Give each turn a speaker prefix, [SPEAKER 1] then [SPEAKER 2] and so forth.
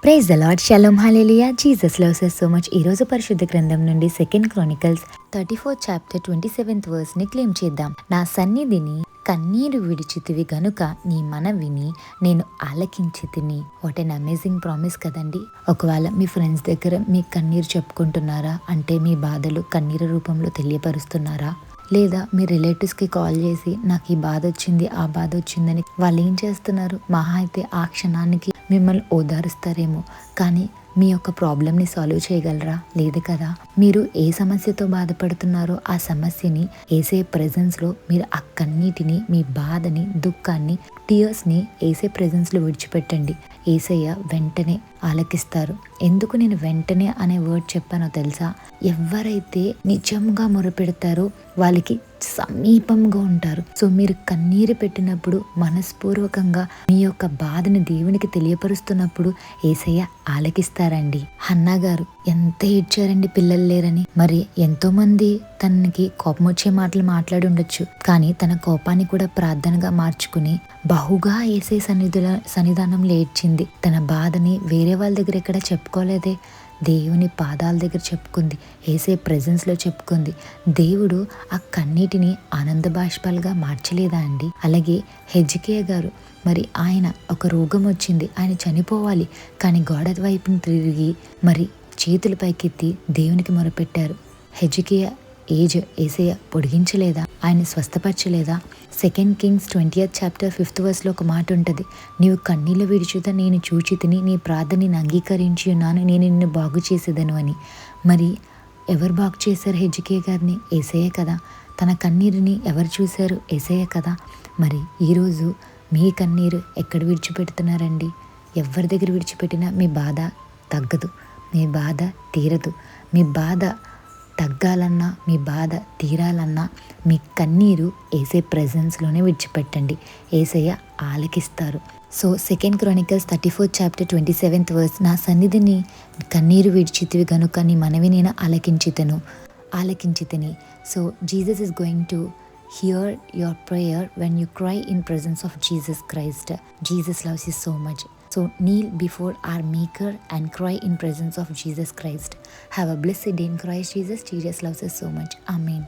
[SPEAKER 1] Praise the Lord, shalom, hallelujah. Jesus loves us so much. ఈ రోజు పరిశుద్ధ గ్రంథం నుండి 2 Chronicles 34 చాప్టర్ 27th వర్స్ ని క్లెయిమ్ చేద్దాం. నా సన్నిధిని కన్నీరు విడిచితివి గనుక నీ మనవిని నేను ఆలకించితిని. వాట్ ఎన్ అమేజింగ్ ప్రామిస్ కదండి. ఒకవేళ మీ ఫ్రెండ్స్ దగ్గర మీ కన్నీరు చెప్పుకుంటున్నారా అంటే మీ బాధలు కన్నీరు రూపంలో తెలియపరుస్తున్నారా? లేదా మీ రిలేటివ్స్కి కాల్ చేసి నాకు ఈ బాధ వచ్చింది ఆ బాధ వచ్చిందని వాళ్ళు ఏం చేస్తున్నారు? మహా అయితే ఆ క్షణానికి మిమ్మల్ని ఓదారుస్తారేమో, కానీ మీ యొక్క ప్రాబ్లమ్ని సాల్వ్ చేయగలరా? లేదు కదా. మీరు ఏ సమస్యతో బాధపడుతున్నారో ఆ సమస్యని ఏసే ప్రెజెన్స్లో మీరు ఆ కన్నీటిని, మీ బాధని, దుఃఖాన్ని, టీయర్స్ని ఏసే ప్రెజెన్స్లో విడిచిపెట్టండి. ఏసయ్య వెంటనే ఆలకిస్తారు. ఎందుకు నేను వెంటనే అనే వర్డ్ చెప్పానో తెలుసా? ఎవరైతే నిజంగా మొరపెడతారో వాళ్ళకి సమీపంగా ఉంటారు. సో మీరు కన్నీరు పెట్టినప్పుడు, మనస్పూర్వకంగా మీ యొక్క బాధని దేవునికి తెలియపరుస్తున్నప్పుడు ఏసయ్య ఆలకిస్తారండి. హన్నా గారు ఎంత ఏడ్చారండి పిల్లలు లేరని. మరి ఎంతో మంది తనకి కోపం వచ్చే మాటలు మాట్లాడి ఉండొచ్చు, కానీ తన కోపాన్ని కూడా ప్రార్థనగా మార్చుకుని బహుగా ఏసే సన్నిధానంలో ఏడ్చింది. తన బాధని వేరే వాళ్ళ దగ్గర ఎక్కడ చెప్పుకోలేదే, దేవుని పాదాల దగ్గర చెప్పుకుంది, ఏసే ప్రెజెన్స్లో చెప్పుకుంది. దేవుడు ఆ కన్నీటిని ఆనంద బాష్పాలుగా మార్చలేదా అండి? అలాగే హెజ్కియా గారు, మరి ఆయన ఒక రోగం వచ్చింది, ఆయన చనిపోవాలి, కానీ గోడ వైపుని తిరిగి మరి చేతులు పైకెత్తి దేవునికి మొరపెట్టారు. హెజ్కియా ఏజ్ ఏసయ్య పొడిగించలేదా? ఆయన స్వస్థపరచలేదా? 2 Kings 20th చాప్టర్ 5th వర్స్లో ఒక మాట ఉంటుంది, నీవు కన్నీళ్ళు విడిచుత నేను చూచితిని, నీ ప్రార్థనని అంగీకరించి ఉన్నాను, నేను నిన్ను బాగు చేసేదను అని. మరి ఎవరు బాగు చేశారు హెజ్కియా గారిని? ఏసయ్య కదా. తన కన్నీరుని ఎవరు చూశారు? ఏసయ్య కదా. మరి ఈరోజు మీ కన్నీరు ఎక్కడ విడిచిపెడుతున్నారండి? ఎవరి దగ్గర విడిచిపెట్టినా మీ బాధ తగ్గదు, మీ బాధ తీరదు. మీ బాధ తగ్గాలన్నా, మీ బాధ తీరాలన్నా మీ కన్నీరు ఏసే ప్రెజెన్స్లోనే విడిచిపెట్టండి. ఏసయ్య ఆలకిస్తారు. So 2 Chronicles 34 chapter 27th verse, నా సన్నిధిని కన్నీరు విడిచితివి గనుక నీ మనవి నేను ఆలకించితిని. So Jesus is going to hear your prayer when you cry in presence of Jesus Christ. Jesus loves you so much. So kneel before our Maker and cry in presence of Jesus Christ. Have a blessed day in Christ Jesus. Jesus loves us so much. Amen.